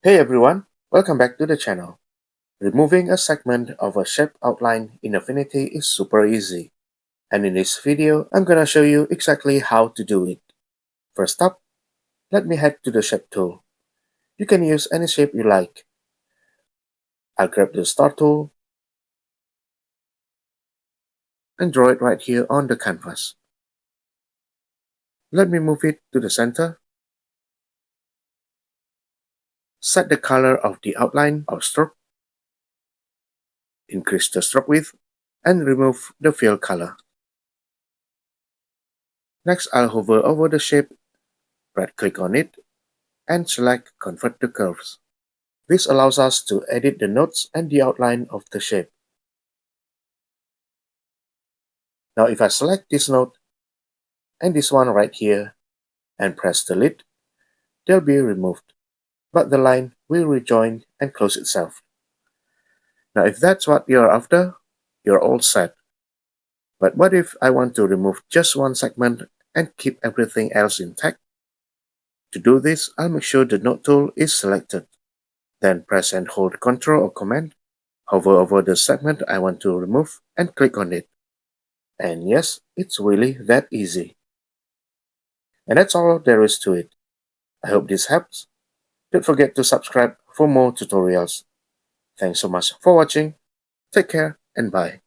Hey everyone, welcome back to the channel. Removing a segment of a shape outline in Affinity is super easy. And in this video, I'm gonna show you exactly how to do it. First up, let me head to the Shape tool. You can use any shape you like. I'll grab the Star tool and draw it right here on the canvas. Let me move it to the center. Set the color of the outline or stroke. Increase the stroke width and remove the fill color. Next, I'll hover over the shape, right-click on it, and select Convert to Curves. This allows us to edit the nodes and the outline of the shape. Now if I select this node and this one right here and press delete, they'll be removed, but the line will rejoin and close itself. Now if that's what you're after, you're all set. But what if I want to remove just one segment and keep everything else intact? To do this, I'll make sure the node tool is selected. Then press and hold Ctrl or Command, hover over the segment I want to remove and click on it. And yes, it's really that easy. And that's all there is to it. I hope this helps. Don't forget to subscribe for more tutorials. Thanks so much for watching. Take care and bye.